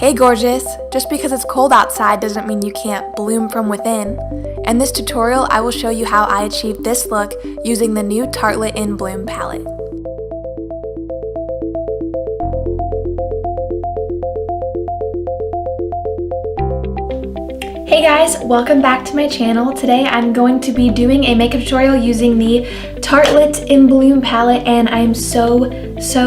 Hey gorgeous! Just because it's cold outside doesn't mean you can't bloom from within. In this tutorial, I will show you how I achieved this look using the new Tartelette in Bloom palette. Hey guys, welcome back to my channel. Today I'm going to be doing a makeup tutorial using the Tartelette in Bloom palette, and I am so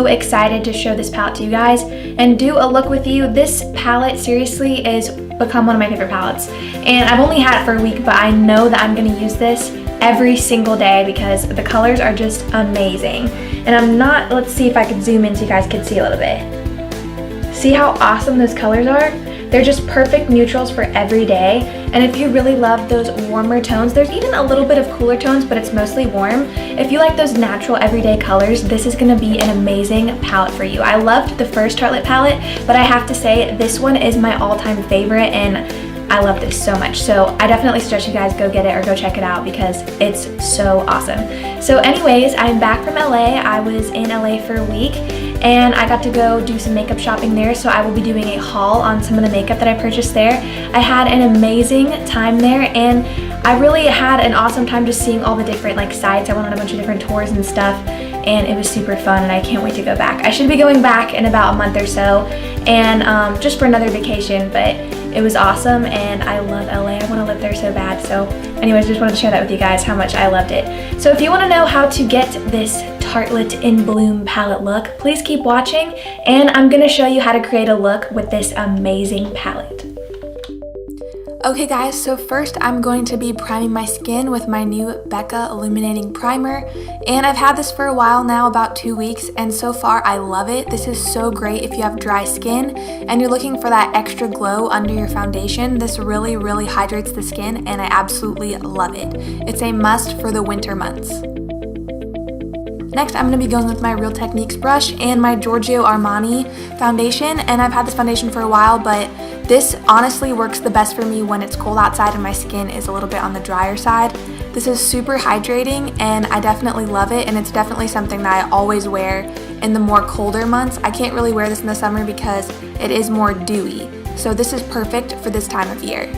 excited to show this palette to you guys and do a look with you. This palette seriously is become one of my favorite palettes, and I've only had it for a week, but I know that I'm going to use this every single day because the colors are just amazing. And let's see if I can zoom in so you guys can see a little bit. See how awesome those colors are? They're just perfect neutrals for every day. And if you really love those warmer tones, there's even a little bit of cooler tones, but it's mostly warm. If you like those natural everyday colors, this is gonna be an amazing palette for you. I loved the first Tartelette palette, but I have to say this one is my all-time favorite, and I love this so much. So I definitely suggest you guys go get it or go check it out because it's so awesome. So anyways, I'm back from LA. I was in LA for a week and I got to go do some makeup shopping there, so I will be doing a haul on some of the makeup that I purchased there. I had an amazing time there, and I really had an awesome time just seeing all the different sites. I went on a bunch of different tours and stuff, and it was super fun, and I can't wait to go back. I should be going back in about a month or so, and just for another vacation, but it was awesome, and I love LA. I want to live there so bad. So anyways, just wanted to share that with you guys, how much I loved it. So if you want to know how to get this Tartelette in Bloom palette look, please keep watching, and I'm going to show you how to create a look with this amazing palette. Okay guys, so first I'm going to be priming my skin with my new Becca Illuminating Primer, and I've had this for a while now, about 2 weeks, and so far I love it. This is so great if you have dry skin and you're looking for that extra glow under your foundation. This really hydrates the skin, and I absolutely love it. It's a must for the winter months. Next, I'm going to be going with my Real Techniques brush and my Giorgio Armani foundation, and I've had this foundation for a while, but this honestly works the best for me when it's cold outside and my skin is a little bit on the drier side. This is super hydrating, and I definitely love it, and it's definitely something that I always wear in the more colder months. I can't really wear this in the summer because it is more dewy, so this is perfect for this time of year.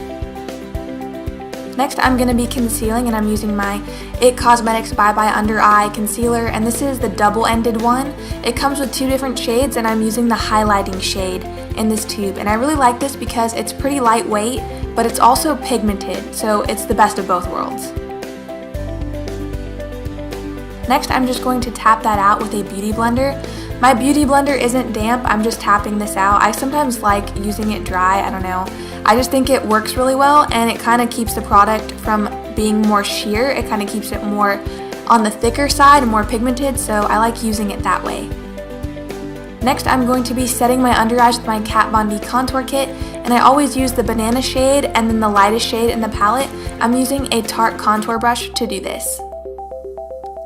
Next, I'm going to be concealing, and I'm using my IT Cosmetics Bye Bye Under Eye Concealer, and this is the double-ended one. It comes with 2 different shades, and I'm using the highlighting shade in this tube. And I really like this because it's pretty lightweight, but it's also pigmented, so it's the best of both worlds. Next, I'm just going to tap that out with a beauty blender. My beauty blender isn't damp, I'm just tapping this out. I sometimes like using it dry, I don't know. I just think it works really well, and it kind of keeps the product from being more sheer. It kind of keeps it more on the thicker side and more pigmented, so I like using it that way. Next, I'm going to be setting my under eyes with my Kat Von D contour kit, and I always use the banana shade and then the lightest shade in the palette. I'm using a Tarte contour brush to do this.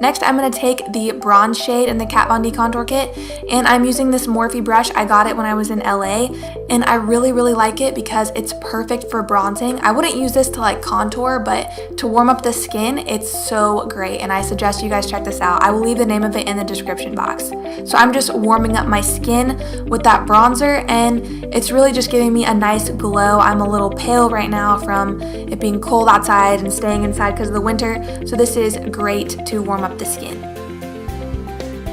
Next, I'm going to take the bronze shade in the Kat Von D contour kit, and I'm using this Morphe brush. I got it when I was in LA, and I really like it because it's perfect for bronzing. I wouldn't use this to contour, but to warm up the skin, it's so great, and I suggest you guys check this out. I will leave the name of it in the description box. So I'm just warming up my skin with that bronzer, and it's really just giving me a nice glow. I'm a little pale right now from it being cold outside and staying inside because of the winter, so this is great to warm up the skin.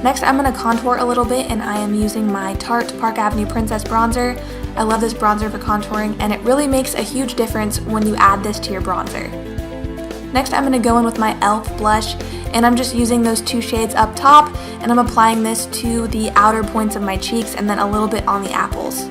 Next, I'm going to contour a little bit, and I am using my Tarte Park Avenue Princess bronzer. I love this bronzer for contouring, and it really makes a huge difference when you add this to your bronzer. Next, I'm going to go in with my e.l.f. blush, and I'm just using those 2 shades up top, and I'm applying this to the outer points of my cheeks and then a little bit on the apples.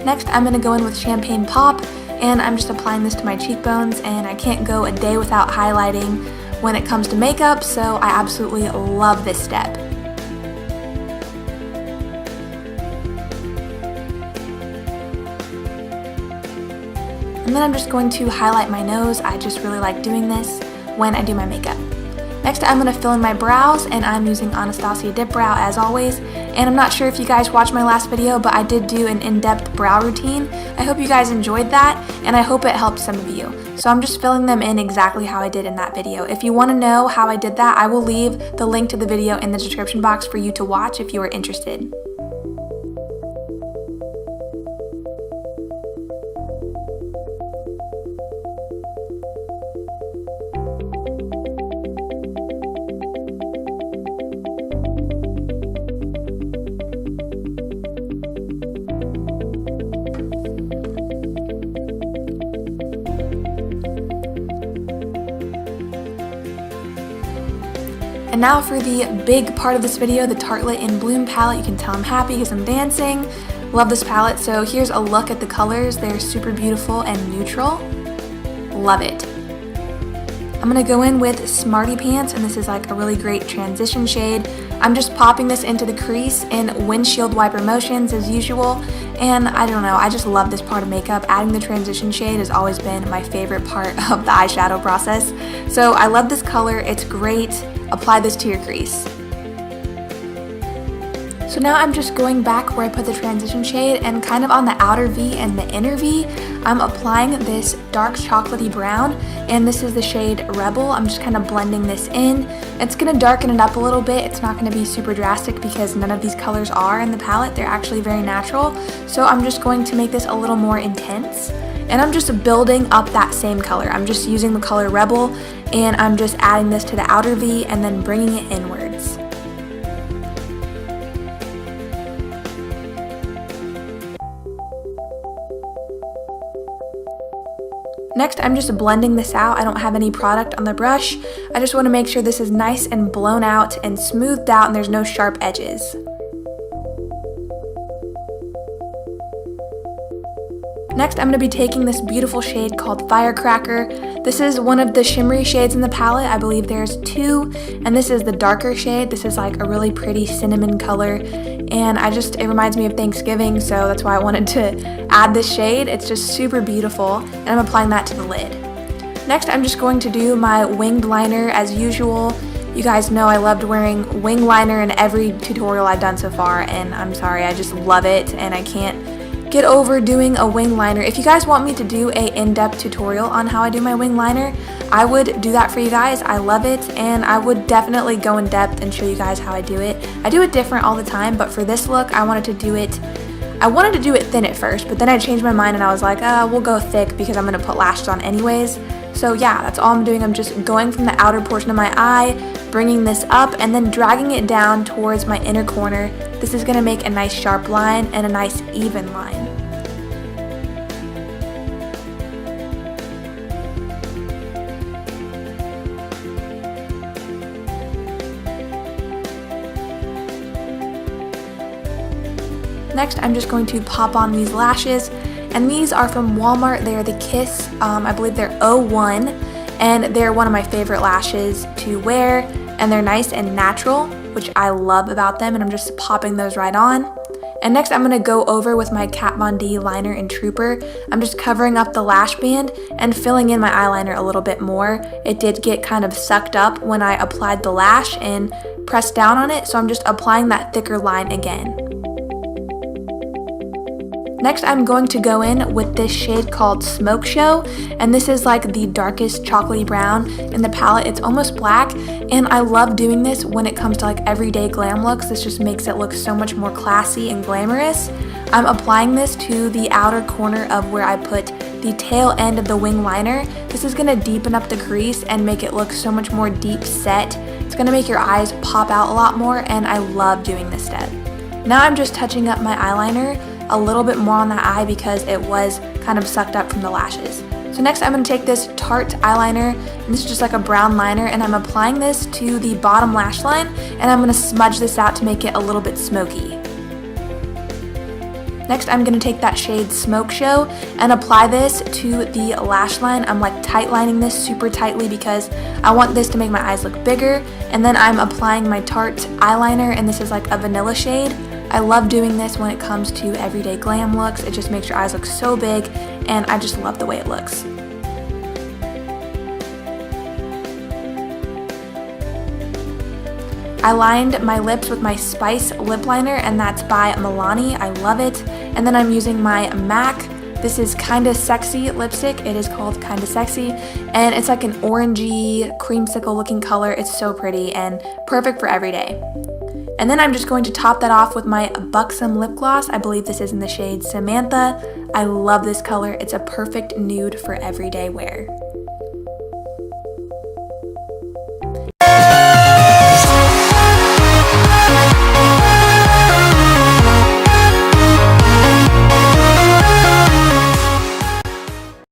Next, I'm going to go in with Champagne Pop, and I'm just applying this to my cheekbones, and I can't go a day without highlighting when it comes to makeup, so I absolutely love this step. And then I'm just going to highlight my nose. I just really like doing this when I do my makeup. Next, I'm going to fill in my brows, and I'm using Anastasia DipBrow as always, And I'm not sure if you guys watched my last video, but I did do an in-depth brow routine. I hope you guys enjoyed that, and I hope it helped some of you. So I'm just filling them in exactly how I did in that video. If you want to know how I did that, I will leave the link to the video in the description box for you to watch if you are interested. And now for the big part of this video, the Tartelette in Bloom palette. You can tell I'm happy because I'm dancing. Love this palette. So here's a look at the colors. They're super beautiful and neutral. Love it. I'm gonna go in with Smarty Pants, and this is like a really great transition shade. I'm just popping this into the crease in windshield wiper motions as usual. And I don't know, I just love this part of makeup. Adding the transition shade has always been my favorite part of the eyeshadow process. So I love this color, it's great. Apply this to your crease. So now I'm just going back where I put the transition shade, and kind of on the outer V and the inner V, I'm applying this dark chocolatey brown, and this is the shade Rebel. I'm just kind of blending this in. It's gonna darken it up a little bit. It's not gonna be super drastic because none of these colors are in the palette. They're actually very natural. So I'm just going to make this a little more intense. And I'm just building up that same color. I'm just using the color Rebel, and I'm just adding this to the outer V and then bringing it inwards. Next, I'm just blending this out. I don't have any product on the brush. I just want to make sure this is nice and blown out and smoothed out and there's no sharp edges. Next, I'm going to be taking this beautiful shade called Firecracker. This is one of the shimmery shades in the palette. I believe there's two, and this is the darker shade. This is like a really pretty cinnamon color, and it reminds me of Thanksgiving, so that's why I wanted to add this shade. It's just super beautiful, and I'm applying that to the lid. Next, I'm just going to do my winged liner as usual. You guys know I loved wearing wing liner in every tutorial I've done so far, and I'm sorry, I just love it, and I can't get over doing a wing liner. If you guys want me to do a in-depth tutorial on how I do my wing liner, I would do that for you guys. I love it, and I would definitely go in depth and show you guys how I do it. I do it different all the time, but for this look, I wanted to do it thin at first, but then I changed my mind and I was like, we'll go thick because I'm gonna put lashes on anyways. So yeah, that's all I'm doing. I'm just going from the outer portion of my eye, bringing this up, and then dragging it down towards my inner corner. This is gonna make a nice sharp line and a nice even line. Next, I'm just going to pop on these lashes, and these are from Walmart. They are the Kiss, I believe they're 01, and they're one of my favorite lashes to wear, and they're nice and natural, which I love about them, and I'm just popping those right on. And next, I'm going to go over with my Kat Von D liner in Trooper. I'm just covering up the lash band and filling in my eyeliner a little bit more. It did get kind of sucked up when I applied the lash and pressed down on it, so I'm just applying that thicker line again. Next, I'm going to go in with this shade called Smoke Show, and this is like the darkest chocolatey brown in the palette. It's almost black, and I love doing this when it comes to like everyday glam looks. This just makes it look so much more classy and glamorous. I'm applying this to the outer corner of where I put the tail end of the wing liner. This is going to deepen up the crease and make it look so much more deep set. It's going to make your eyes pop out a lot more, and I love doing this step. Now I'm just touching up my eyeliner a little bit more on that eye because it was kind of sucked up from the lashes. So next I'm going to take this Tarte eyeliner, and this is just like a brown liner, and I'm applying this to the bottom lash line, and I'm going to smudge this out to make it a little bit smoky. Next I'm going to take that shade Smoke Show and apply this to the lash line. I'm like tight lining this super tightly because I want this to make my eyes look bigger, and then I'm applying my Tarte eyeliner, and this is like a vanilla shade. I love doing this when it comes to everyday glam looks. It just makes your eyes look so big, and I just love the way it looks. I lined my lips with my Spice lip liner, and that's by Milani. I love it. And then I'm using my MAC. This is Kinda Sexy lipstick. It is called Kinda Sexy, and it's like an orangey, creamsicle looking color. It's so pretty and perfect for every day. And then I'm just going to top that off with my Buxom lip gloss. I believe this is in the shade Samantha. I love this color. It's a perfect nude for everyday wear.